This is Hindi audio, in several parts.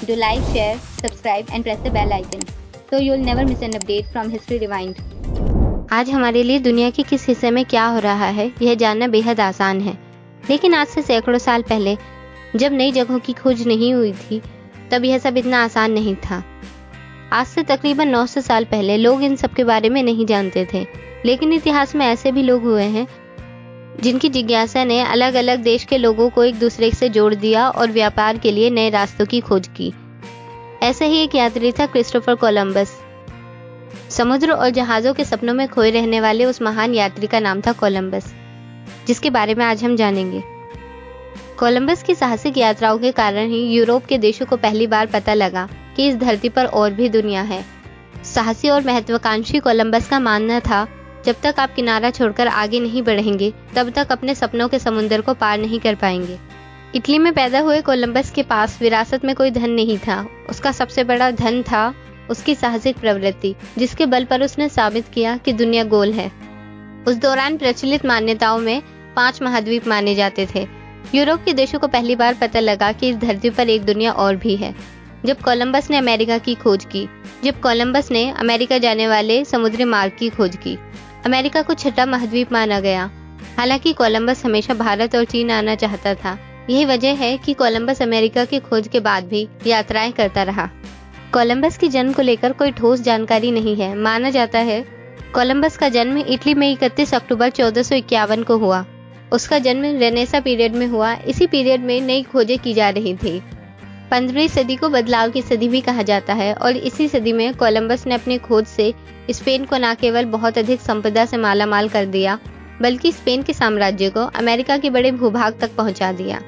Do like, share, subscribe and press the bell icon so you'll never miss an update from History Rewind. आज हमारे लिए दुनिया के किस हिस्से में क्या हो रहा है यह जानना बेहद आसान है, लेकिन आज से सैकड़ों साल पहले जब नई जगहों की खोज नहीं हुई थी तब यह सब इतना आसान नहीं था। आज से तकरीबन 900 साल पहले लोग इन सब के बारे में नहीं जानते थे, लेकिन इतिहास में ऐसे भी लोग हुए हैं जिनकी जिज्ञासा ने अलग अलग देश के लोगों को एक दूसरे से जोड़ दिया और व्यापार के लिए नए रास्तों की खोज की। ऐसे ही एक यात्री था क्रिस्टोफर कोलंबस। समुद्र और जहाजों के सपनों में खोए रहने वाले उस महान यात्री का नाम था कोलंबस, जिसके बारे में आज हम जानेंगे। कोलंबस की साहसिक यात्राओं के कारण ही यूरोप के देशों को पहली बार पता लगा कि इस धरती पर और भी दुनिया है। साहसी और महत्वाकांक्षी कोलंबस का मानना था, जब तक आप किनारा छोड़कर आगे नहीं बढ़ेंगे तब तक अपने सपनों के समुद्र को पार नहीं कर पाएंगे। इटली में पैदा हुए कोलंबस के पास विरासत में कोई धन नहीं था। उसका सबसे बड़ा धन था उसकी साहसिक प्रवृत्ति, जिसके बल पर उसने साबित किया कि दुनिया गोल है। उस दौरान प्रचलित मान्यताओं में 5 महाद्वीप माने जाते थे। यूरोप के देशों को पहली बार पता लगा कि इस धरती पर एक दुनिया और भी है जब कोलंबस ने अमेरिका की खोज की। जब कोलंबस ने अमेरिका जाने वाले समुद्री मार्ग की खोज की, अमेरिका को छठा महाद्वीप माना गया। हालांकि कोलंबस हमेशा भारत और चीन आना चाहता था। यही वजह है कि कोलंबस अमेरिका की खोज के बाद भी यात्राएं करता रहा। कोलंबस के जन्म को लेकर कोई ठोस जानकारी नहीं है। माना जाता है कोलंबस का जन्म इटली में 31 अक्टूबर 1451 को हुआ। उसका जन्म रेनेसा पीरियड में हुआ। इसी पीरियड में नई खोजें की जा रही थी। 15वीं सदी को बदलाव की सदी भी कहा जाता है और इसी सदी में कोलंबस ने अपनी खोज से स्पेन को न केवल बहुत अधिक संपदा से मालामाल कर दिया, बल्कि स्पेन के साम्राज्य को अमेरिका के बड़े भूभाग तक पहुंचा दिया।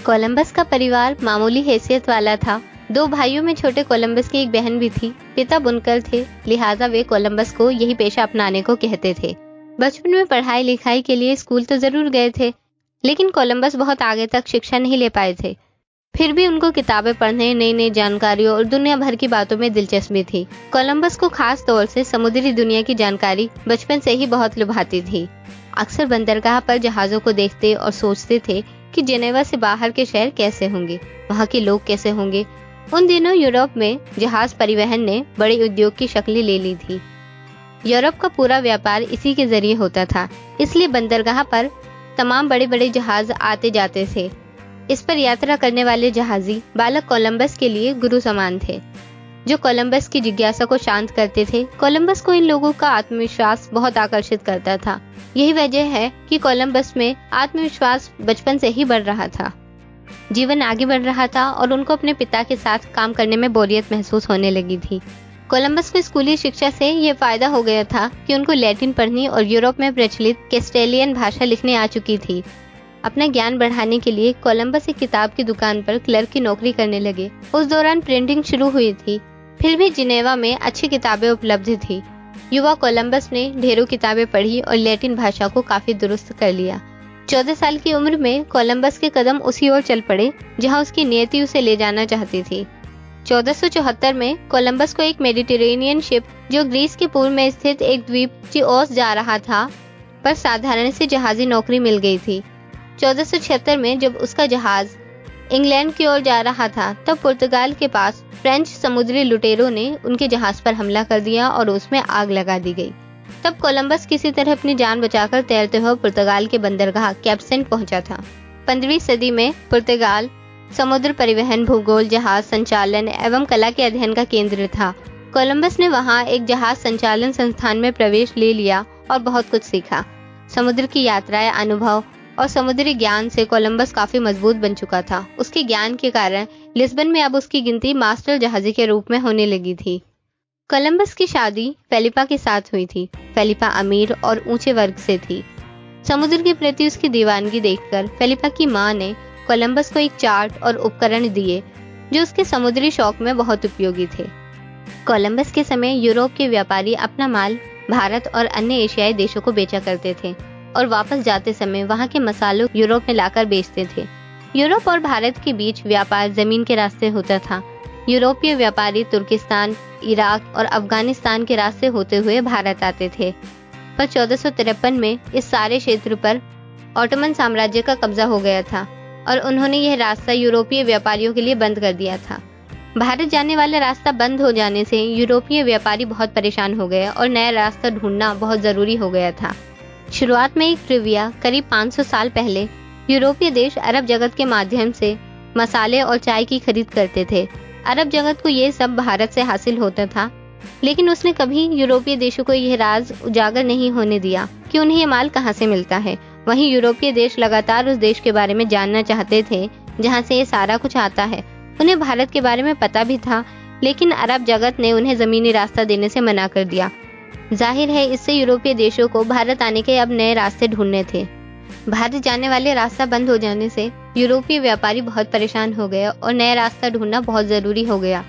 कोलंबस का परिवार मामूली हैसियत वाला था। 2 भाइयों में छोटे कोलंबस की एक बहन भी थी। पिता बुनकर थे, लिहाजा वे कोलंबस को यही पेशा अपनाने को कहते थे। बचपन में पढ़ाई लिखाई के लिए स्कूल तो जरूर गए थे, लेकिन कोलंबस बहुत आगे तक शिक्षा नहीं ले पाए थे। फिर भी उनको किताबें पढ़ने, नई नई जानकारियों और दुनिया भर की बातों में दिलचस्पी थी। कोलंबस को खास तौर से समुद्री दुनिया की जानकारी बचपन से ही बहुत लुभाती थी। अक्सर बंदरगाह पर जहाजों को देखते और सोचते थे कि जेनेवा से बाहर के शहर कैसे होंगे, वहाँ के लोग कैसे होंगे। उन दिनों यूरोप में जहाज परिवहन ने बड़े उद्योग की शक्ल ले ली थी। यूरोप का पूरा व्यापार इसी के जरिए होता था, इसलिए बंदरगाह पर तमाम बड़े बड़े जहाज आते जाते थे। इस पर यात्रा करने वाले जहाजी बालक कोलंबस के लिए गुरु समान थे, जो कोलंबस की जिज्ञासा को शांत करते थे। कोलंबस को इन लोगों का आत्मविश्वास बहुत आकर्षित करता था। यही वजह है कि कोलंबस में आत्मविश्वास बचपन से ही बढ़ रहा था। जीवन आगे बढ़ रहा था और उनको अपने पिता के साथ काम करने में बोरियत महसूस होने लगी थी। कोलंबस को स्कूली शिक्षा से यह फायदा हो गया था कि उनको लैटिन पढ़नी और यूरोप में प्रचलित कैस्टेलियन भाषा लिखने आ चुकी थी। अपना ज्ञान बढ़ाने के लिए कोलंबस एक किताब की दुकान पर क्लर्क की नौकरी करने लगे। उस दौरान प्रिंटिंग शुरू हुई थी, फिर भी जिनेवा में अच्छी किताबें उपलब्ध थी। युवा कोलंबस ने ढेरों किताबें पढ़ी और लैटिन भाषा को काफी दुरुस्त कर लिया। 14 साल की उम्र में कोलंबस के कदम उसी ओर चल पड़े जहां उसकी नियति उसे ले जाना चाहती थी। 1474 में कोलंबस को एक मेडिटेरेनियन शिप जो ग्रीस के पूर्व में स्थित एक द्वीप चिओस जा रहा था पर साधारण से जहाजी नौकरी मिल गई थी। 1476 में जब उसका जहाज इंग्लैंड की ओर जा रहा था तब पुर्तगाल के पास फ्रेंच समुद्री लुटेरों ने उनके जहाज पर हमला कर दिया और उसमें आग लगा दी गई। तब कोलंबस किसी तरह अपनी जान बचाकर तैरते हुए पुर्तगाल के बंदरगाह कैप सेंट पहुंचा था। 15वीं सदी में पुर्तगाल समुद्र परिवहन, भूगोल, जहाज संचालन एवं कला के अध्ययन का केंद्र था। कोलंबस ने वहां एक जहाज संचालन संस्थान में प्रवेश ले लिया और बहुत कुछ सीखा। समुद्र की यात्राएं, अनुभव और समुद्री ज्ञान से कोलंबस काफी मजबूत बन चुका था। उसके ज्ञान के कारण लिस्बन में अब उसकी गिनती मास्टर जहाजी के रूप में होने लगी थी। कोलंबस की शादी फेलिपा के साथ हुई थी। फेलिपा अमीर और ऊंचे वर्ग से थी। समुद्र के प्रति उसकी दीवानगी देखकर फेलिपा की मां ने कोलंबस को एक चार्ट और उपकरण दिए जो उसके समुद्री शौक में बहुत उपयोगी थे। कोलंबस के समय यूरोप के व्यापारी अपना माल भारत और अन्य एशियाई देशों को बेचा करते थे और वापस जाते समय वहां के मसालों यूरोप में लाकर बेचते थे। यूरोप और भारत के बीच व्यापार जमीन के रास्ते होता था। यूरोपीय व्यापारी तुर्किस्तान, इराक और अफगानिस्तान के रास्ते होते हुए भारत आते थे, पर 1453 में इस सारे क्षेत्र पर ऑटोमन साम्राज्य का कब्जा हो गया था और उन्होंने यह रास्ता यूरोपीय व्यापारियों के लिए बंद कर दिया था। भारत जाने वाला रास्ता बंद हो जाने से यूरोपीय व्यापारी बहुत परेशान हो गए और नया रास्ता ढूंढना बहुत जरूरी हो गया था। शुरुआत में एक ट्रिविया, करीब 500 साल पहले यूरोपीय देश अरब जगत के माध्यम से मसाले और चाय की खरीद करते थे। अरब जगत को ये सब भारत से हासिल होता था, लेकिन उसने कभी यूरोपीय देशों को यह राज उजागर नहीं होने दिया कि उन्हें ये माल कहाँ से मिलता है। वहीं यूरोपीय देश लगातार उस देश के बारे में जानना चाहते थे जहाँ से ये सारा कुछ आता है। उन्हें भारत के बारे में पता भी था, लेकिन अरब जगत ने उन्हें जमीनी रास्ता देने से मना कर दिया। जाहिर है इससे यूरोपीय देशों को भारत आने के अब नए रास्ते ढूंढने थे। भारत जाने वाले रास्ता बंद हो जाने से यूरोपीय व्यापारी बहुत परेशान हो गए और नया रास्ता ढूंढना बहुत जरूरी हो गया।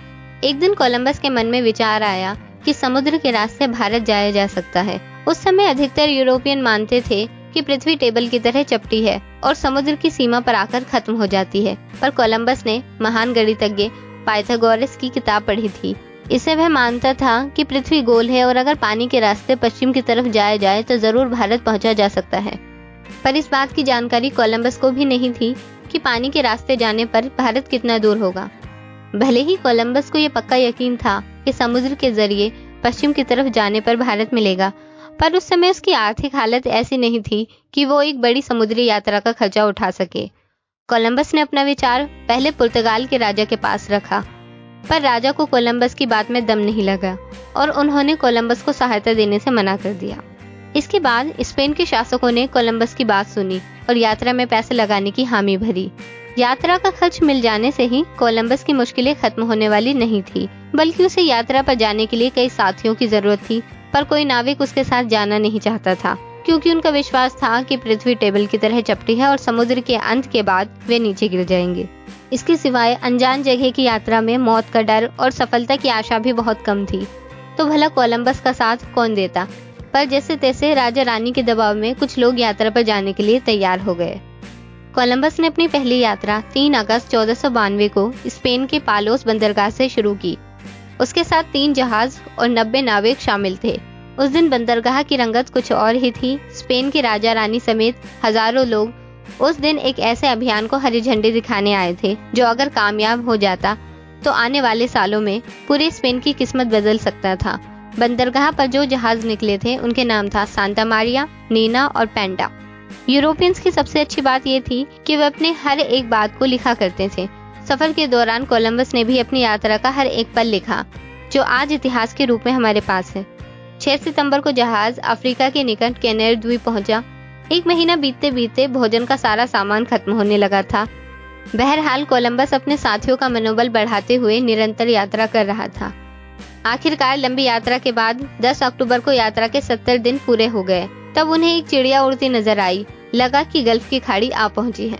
एक दिन कोलंबस के मन में विचार आया कि समुद्र के रास्ते भारत जाया जा सकता है। उस समय अधिकतर यूरोपियन मानते थे कि पृथ्वी टेबल की तरह चपटी है और समुद्र की सीमा पर आकर खत्म हो जाती है। पर कोलंबस ने महान गणितज्ञ पाइथागोरस की किताब पढ़ी थी। इसे वह मानता था कि पृथ्वी गोल है और अगर पानी के रास्ते पश्चिम की तरफ जाया जाए तो जरूर भारत पहुंचा जा सकता है। पर इस बात की जानकारी कोलंबस को भी नहीं थी कि पानी के रास्ते जाने पर भारत कितना दूर होगा। भले ही कोलंबस को यह पक्का यकीन था कि समुद्र के जरिए पश्चिम की तरफ जाने पर भारत मिलेगा, पर उस समय उसकी आर्थिक हालत ऐसी नहीं थी कि वो एक बड़ी समुद्री यात्रा का खर्चा उठा सके। कोलंबस ने अपना विचार पहले पुर्तगाल के राजा के पास रखा, पर राजा को कोलंबस की बात में दम नहीं लगा और उन्होंने कोलंबस को सहायता देने से मना कर दिया। इसके बाद स्पेन के शासकों ने कोलंबस की बात सुनी और यात्रा में पैसे लगाने की हामी भरी। यात्रा का खर्च मिल जाने से ही कोलंबस की मुश्किलें खत्म होने वाली नहीं थी, बल्कि उसे यात्रा पर जाने के लिए कई साथियों की जरूरत थी। पर कोई नाविक उसके साथ जाना नहीं चाहता था, क्योंकि उनका विश्वास था कि पृथ्वी टेबल की तरह चपटी है और समुद्र के अंत के बाद वे नीचे गिर जाएंगे। इसके सिवाय अनजान जगह की यात्रा में मौत का डर और सफलता की आशा भी बहुत कम थी। तो भला कोलंबस का साथ कौन देता? पर जैसे तैसे राजा रानी के दबाव में कुछ लोग यात्रा पर जाने के लिए तैयार हो गए। कोलंबस ने अपनी पहली यात्रा 3 अगस्त 1492 को स्पेन के पालोस बंदरगाह से शुरू की। उसके साथ 3 जहाज और 90 नाविक शामिल थे। उस दिन बंदरगाह की रंगत कुछ और ही थी। स्पेन के राजा रानी समेत हजारों लोग उस दिन एक ऐसे अभियान को हरी झंडी दिखाने आए थे जो अगर कामयाब हो जाता तो आने वाले सालों में पूरे स्पेन की किस्मत बदल सकता था। बंदरगाह पर जो जहाज निकले थे उनके नाम था सांता मारिया, नीना और पेंटा। यूरोपियंस की सबसे अच्छी बात ये थी कि वे अपने हर एक बात को लिखा करते थे। सफर के दौरान कोलंबस ने भी अपनी यात्रा का हर एक पल लिखा, जो आज इतिहास के रूप में हमारे पास है। 6 सितंबर को जहाज अफ्रीका के निकट कैनेर द्वीप पहुंचा। 1 महीना बीतते बीतते भोजन का सारा सामान खत्म होने लगा था। बहरहाल कोलंबस अपने साथियों का मनोबल बढ़ाते हुए निरंतर यात्रा कर रहा था। आखिरकार लंबी यात्रा के बाद 10 अक्टूबर को यात्रा के 70 दिन पूरे हो गए। तब उन्हें एक चिड़िया उड़ती नजर आई। लगा कि गल्फ की खाड़ी आ पहुंची है।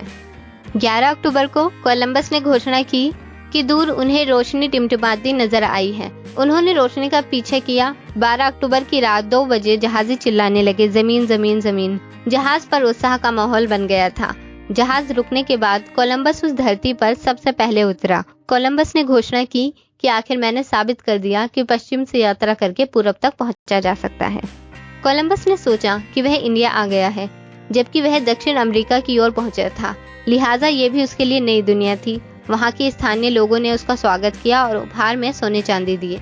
11 अक्टूबर को कोलंबस ने घोषणा की कि दूर उन्हें रोशनी टिमटिमाती नजर आई है। उन्होंने रोशनी का पीछे किया। 12 अक्टूबर की रात 2 बजे जहाजी चिल्लाने लगे, जमीन जमीन जमीन। जहाज पर उत्साह का माहौल बन गया था। जहाज रुकने के बाद कोलंबस उस धरती पर सबसे पहले उतरा। कोलंबस ने घोषणा की कि आखिर मैंने साबित कर दिया कि पश्चिम से यात्रा करके पूरब तक पहुंचा जा सकता है। कोलंबस ने सोचा कि वह इंडिया आ गया है, जबकि वह दक्षिण अमेरिका की ओर पहुंचा था। लिहाजा ये भी उसके लिए नई दुनिया थी। वहां के स्थानीय लोगों ने उसका स्वागत किया और उपहार में सोने चांदी दिए।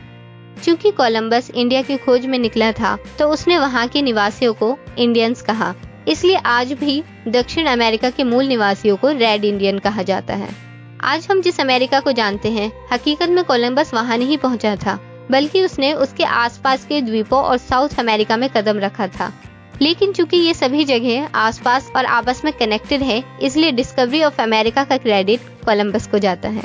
चूंकि कोलंबस इंडिया की खोज में निकला था, तो उसने वहां के निवासियों को इंडियंस कहा। इसलिए आज भी दक्षिण अमेरिका के मूल निवासियों को रेड इंडियन कहा जाता है। आज हम जिस अमेरिका को जानते हैं, हकीकत में कोलंबस वहां नहीं पहुंचा था, बल्कि उसने उसके आसपास के द्वीपों और साउथ अमेरिका में कदम रखा था। लेकिन चूंकि ये सभी जगह आसपास और आपस में कनेक्टेड है, इसलिए डिस्कवरी ऑफ अमेरिका का क्रेडिट कोलंबस को जाता है।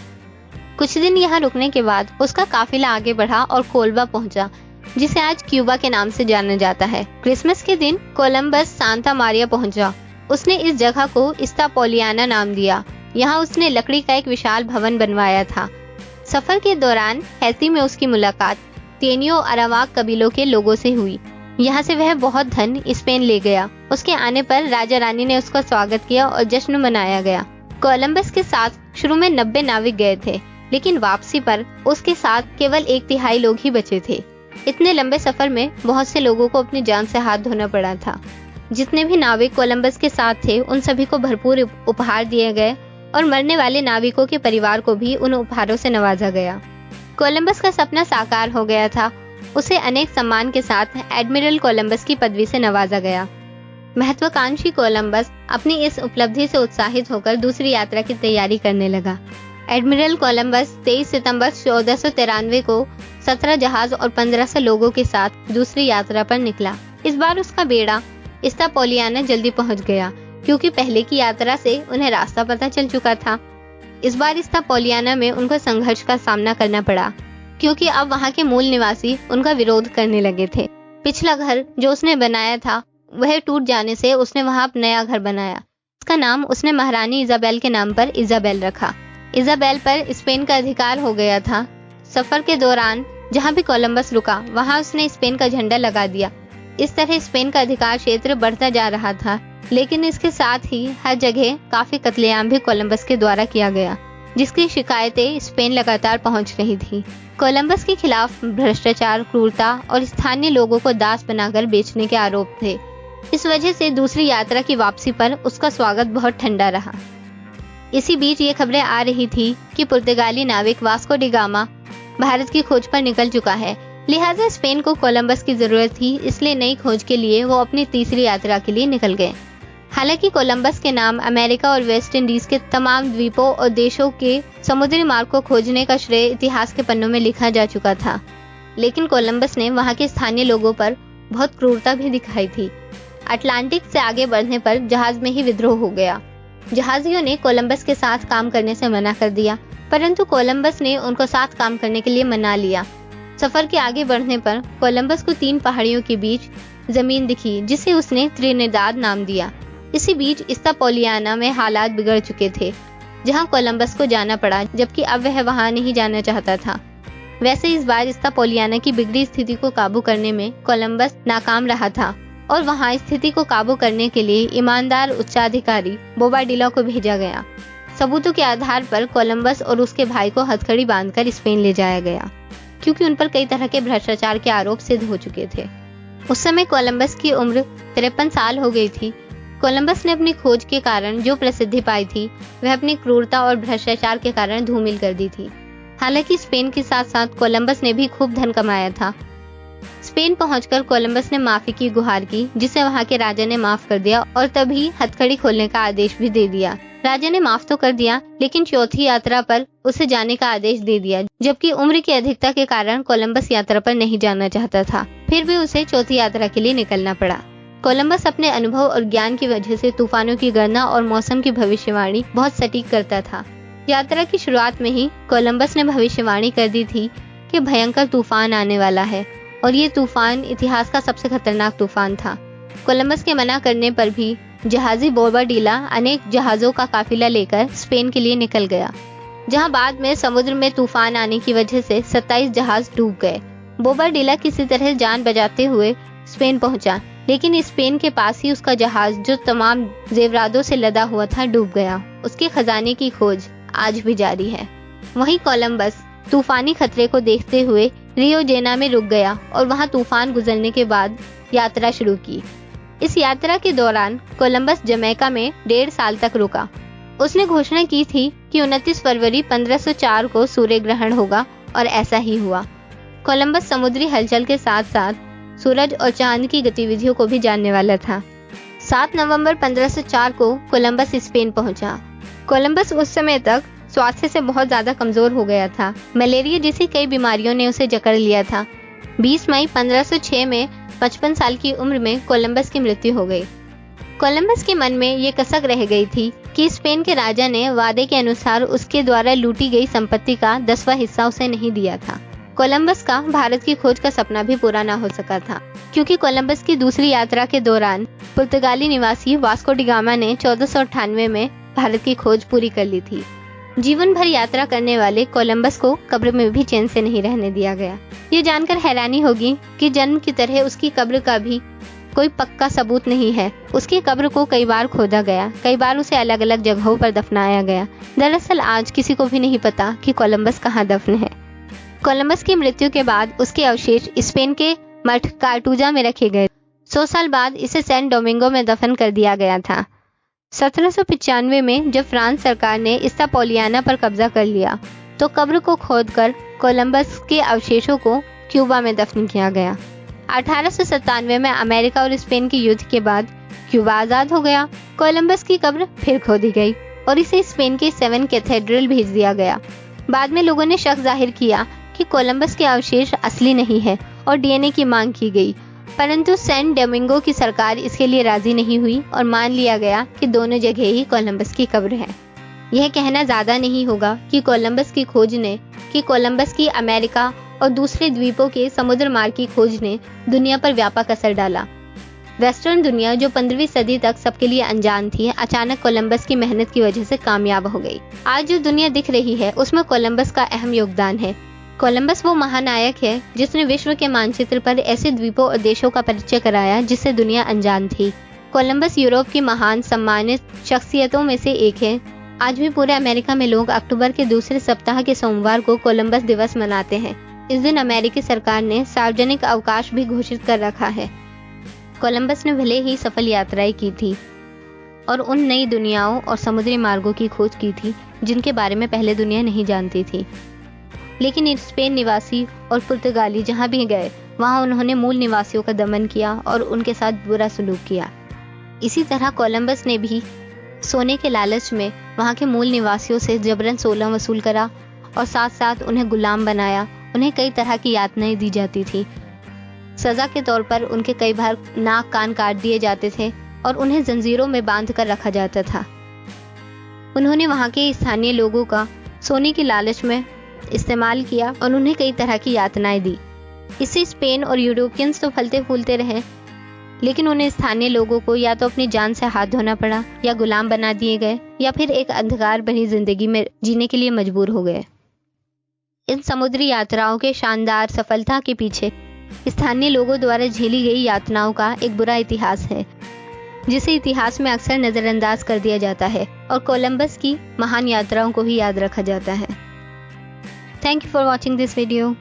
कुछ दिन यहाँ रुकने के बाद उसका काफिला आगे बढ़ा और कोलबा पहुंचा, जिसे आज क्यूबा के नाम से जाना जाता है। क्रिसमस के दिन कोलंबस सांता मारिया पहुंचा। उसने इस जगह को इस्तापोलियाना नाम दिया। यहाँ उसने लकड़ी का एक विशाल भवन बनवाया था। सफर के दौरान हैती में उसकी मुलाकात तेनियो अरावाक कबीलों के लोगों से हुई। यहाँ से वह बहुत धन स्पेन ले गया। उसके आने पर राजा रानी ने उसका स्वागत किया और जश्न मनाया गया। कोलंबस के साथ शुरू में 90 नाविक गए थे, लेकिन वापसी पर उसके साथ केवल 1/3 लोग ही बचे थे। इतने लंबे सफर में बहुत से लोगों को अपनी जान से हाथ धोना पड़ा था। जितने भी नाविक कोलंबस के साथ थे, उन सभी को भरपूर उपहार दिए गए और मरने वाले नाविकों के परिवार को भी उन उपहारों से नवाजा गया। कोलंबस का सपना साकार हो गया था। उसे अनेक सम्मान के साथ एडमिरल कोलंबस की पदवी से नवाजा गया। महत्वाकांक्षी कोलंबस अपनी इस उपलब्धि से उत्साहित होकर दूसरी यात्रा की तैयारी करने लगा। एडमिरल कोलंबस 23 सितंबर 1493 को 17 जहाज और 1500 लोगों के साथ दूसरी यात्रा पर निकला। इस बार उसका बेड़ा इस्तापोलियाना जल्दी पहुंच गया, क्योंकि पहले की यात्रा से उन्हें रास्ता पता चल चुका था। इस बार इस्तापोलियाना में उनको संघर्ष का सामना करना पड़ा, क्योंकि अब वहां के मूल निवासी उनका विरोध करने लगे थे। पिछला घर जो उसने बनाया था वह टूट जाने से उसने वहां नया घर बनाया। इसका नाम उसने महारानी इजाबेल के नाम पर इजाबेल रखा। इजाबेल पर स्पेन का अधिकार हो गया था। सफर के दौरान जहां भी कोलंबस रुका वहां उसने स्पेन का झंडा लगा दिया। इस तरह स्पेन का अधिकार क्षेत्र बढ़ता जा रहा था, लेकिन इसके साथ ही हर जगह काफी कत्लेआम भी कोलंबस के द्वारा किया गया, जिसकी शिकायतें स्पेन लगातार पहुंच रही थी। कोलंबस के खिलाफ भ्रष्टाचार, क्रूरता और स्थानीय लोगों को दास बनाकर बेचने के आरोप थे। इस वजह से दूसरी यात्रा की वापसी पर उसका स्वागत बहुत ठंडा रहा। इसी बीच ये खबरें आ रही थी कि पुर्तगाली नाविक वास्को डी गामा भारत की खोज पर निकल चुका है, लिहाजा स्पेन को कोलंबस की जरूरत थी। इसलिए नई खोज के लिए वो अपनी तीसरी यात्रा के लिए निकल गए। हालांकि कोलंबस के नाम अमेरिका और वेस्ट इंडीज के तमाम द्वीपों और देशों के समुद्री मार्ग को खोजने का श्रेय इतिहास के पन्नों में लिखा जा चुका था, लेकिन कोलंबस ने वहां के स्थानीय लोगों पर बहुत क्रूरता भी दिखाई थी। अटलांटिक से आगे बढ़ने पर जहाज में ही विद्रोह हो गया। जहाजियों ने कोलंबस के साथ काम करने से मना कर दिया, परंतु कोलंबस ने उनको साथ काम करने के लिए मना लिया। सफर के आगे बढ़ने पर कोलंबस को 3 पहाड़ियों के बीच जमीन दिखी, जिसे उसने त्रिनिदाद नाम दिया। इसी बीच इस्तापोलियाना में हालात बिगड़ चुके थे, जहां कोलंबस को जाना पड़ा, जबकि अब वह वहां नहीं जाना चाहता था। वैसे इस बार इस्तापोलियाना की बिगड़ी स्थिति को काबू करने में कोलंबस नाकाम रहा था और वहां स्थिति को काबू करने के लिए ईमानदार उच्चाधिकारी बोबाडिला को भेजा गया। सबूतों के आधार पर कोलंबस और उसके भाई को हथकड़ी बांधकर स्पेन ले जाया गया, क्योंकि उन पर कई तरह के भ्रष्टाचार के आरोप सिद्ध हो चुके थे। उस समय कोलंबस की उम्र 53 साल हो गई थी। कोलंबस ने अपनी खोज के कारण जो प्रसिद्धि पाई थी वह अपनी क्रूरता और भ्रष्टाचार के कारण धूमिल कर दी थी। हालांकि स्पेन के साथ साथ कोलंबस ने भी खूब धन कमाया था। स्पेन पहुंचकर कोलंबस ने माफी की गुहार की, जिसे वहां के राजा ने माफ कर दिया और तभी हथकड़ी खोलने का आदेश भी दे दिया। राजा ने माफ तो कर दिया, लेकिन चौथी यात्रा पर उसे जाने का आदेश दे दिया, जबकि उम्र की अधिकता के कारण कोलंबस यात्रा पर नहीं जाना चाहता था। फिर भी उसे चौथी यात्रा के लिए निकलना पड़ा। कोलंबस अपने अनुभव और ज्ञान की वजह से तूफानों की गणना और मौसम की भविष्यवाणी बहुत सटीक करता था। यात्रा की शुरुआत में ही कोलंबस ने भविष्यवाणी कर दी थी कि भयंकर तूफान आने वाला है, और ये तूफान इतिहास का सबसे खतरनाक तूफान था। कोलंबस के मना करने पर भी जहाजी बोबाडिला अनेक जहाजों का काफिला लेकर स्पेन के लिए निकल गया, जहां बाद में समुद्र में तूफान आने की वजह से 27 जहाज डूब गए। बोबाडिला किसी तरह जान बचाते हुए स्पेन पहुंचा, लेकिन स्पेन के पास ही उसका जहाज, जो तमाम जेवरातों से लदा हुआ था, डूब गया। उसके खजाने की खोज आज भी जारी है। वहीं कोलंबस तूफानी खतरे को देखते हुए रियो जेना में रुक गया और वहां तूफान गुजरने के बाद यात्रा शुरू की। इस यात्रा के दौरान कोलंबस जमैका में 1.5 साल तक रुका। उसने घोषणा की थी कि 29 फरवरी 1504 को सूर्य ग्रहण होगा, और ऐसा ही हुआ। कोलंबस समुद्री हलचल के साथ साथ सूरज और चांद की गतिविधियों को भी जानने वाला था। 7 नवंबर 1504 को कोलंबस स्पेन पहुंचा। कोलंबस उस समय तक स्वास्थ्य से बहुत ज्यादा कमजोर हो गया था। मलेरिया जैसी कई बीमारियों ने उसे जकड़ लिया था। 20 मई 1506 में 55 साल की उम्र में कोलंबस की मृत्यु हो गई। कोलंबस के मन में ये कसक रह गई थी कि स्पेन के राजा ने वादे के अनुसार उसके द्वारा लूटी गई संपत्ति का 10वां हिस्सा उसे नहीं दिया था। कोलंबस का भारत की खोज का सपना भी पूरा न हो सका था, क्योंकि कोलंबस की दूसरी यात्रा के दौरान पुर्तगाली निवासी वास्को डी गामा ने 1498 में भारत की खोज पूरी कर ली थी। जीवन भर यात्रा करने वाले कोलंबस को कब्र में भी चैन से नहीं रहने दिया गया। ये जानकर हैरानी होगी कि जन्म की तरह उसकी कब्र का भी कोई पक्का सबूत नहीं है। उसकी कब्र को कई बार खोदा गया, कई बार उसे अलग अलग जगहों पर दफनाया गया। दरअसल आज किसी को भी नहीं पता कि कोलंबस कहाँ दफन है। कोलंबस की मृत्यु के बाद उसके अवशेष स्पेन के मठ कार्टूजा में रखे गए। 100 साल बाद इसे सैन डोमिंगो में दफन कर दिया गया था। 1795 में जब फ्रांस सरकार ने इस्तापोलियाना पर कब्जा कर लिया तो कब्र को खोदकर कोलंबस के अवशेषों को क्यूबा में दफन किया गया। 1897 में अमेरिका और स्पेन के युद्ध के बाद क्यूबा आज़ाद हो गया। कोलंबस की कब्र फिर खोदी गई और इसे स्पेन के 7 कैथेड्रल भेज दिया गया। बाद में लोगों ने शक जाहिर किया कि कोलंबस के अवशेष असली नहीं है और डीएनए की मांग की गई, परंतु सैन डोमिंगो की सरकार इसके लिए राजी नहीं हुई और मान लिया गया कि दोनों जगह ही कोलंबस की कब्र है। यह कहना ज्यादा नहीं होगा कि कोलंबस की अमेरिका और दूसरे द्वीपों के समुद्र मार्ग की खोज ने दुनिया पर व्यापक असर डाला। वेस्टर्न दुनिया जो 15वीं सदी तक सबके लिए अनजान थी, अचानक कोलंबस की मेहनत की वजह से कामयाब हो गई। आज जो दुनिया दिख रही है उसमें कोलंबस का अहम योगदान है। कोलंबस वो महानायक है जिसने विश्व के मानचित्र पर ऐसे द्वीपों और देशों का परिचय कराया जिससे दुनिया अनजान थी। कोलंबस यूरोप की महान सम्मानित शख्सियतों में से एक है। आज भी पूरे अमेरिका में लोग अक्टूबर के दूसरे सप्ताह के सोमवार को कोलंबस दिवस मनाते हैं। इस दिन अमेरिकी सरकार ने सार्वजनिक अवकाश भी घोषित कर रखा है। कोलंबस ने भले ही सफल यात्राएं की थी और उन नई दुनियाओं और समुद्री मार्गों की खोज की थी जिनके बारे में पहले दुनिया नहीं जानती थी, लेकिन स्पेन निवासी और पुर्तगाली जहां भी गए वहां उन्होंने मूल निवासियों का दमन किया और उनके साथ बुरा सलूक किया। इसी तरह कोलंबस ने भी सोने के लालच में वहां के मूल निवासियों से जबरन सोना वसूल करा और साथ साथ उन्हें गुलाम बनाया। उन्हें कई तरह की यातनाएं दी जाती थी। सजा के तौर पर उनके कई बार नाक कान काट दिए जाते थे और उन्हें जंजीरों में बांध कर रखा जाता था। उन्होंने वहां के स्थानीय लोगों का सोने की लालच में इस्तेमाल किया और उन्हें कई तरह की यातनाएं दी। इससे स्पेन और यूरोपियंस तो फलते फूलते रहे, लेकिन उन्हें स्थानीय लोगों को या तो अपनी जान से हाथ धोना पड़ा या गुलाम बना दिए गए या फिर एक अंधकार भरी जिंदगी में जीने के लिए मजबूर हो गए। इन समुद्री यात्राओं के शानदार सफलता के पीछे स्थानीय लोगों द्वारा झेली गई यातनाओं का एक बुरा इतिहास है, जिसे इतिहास में अक्सर नजरअंदाज कर दिया जाता है और कोलंबस की महान यात्राओं को ही याद रखा जाता है। Thank you for watching this video.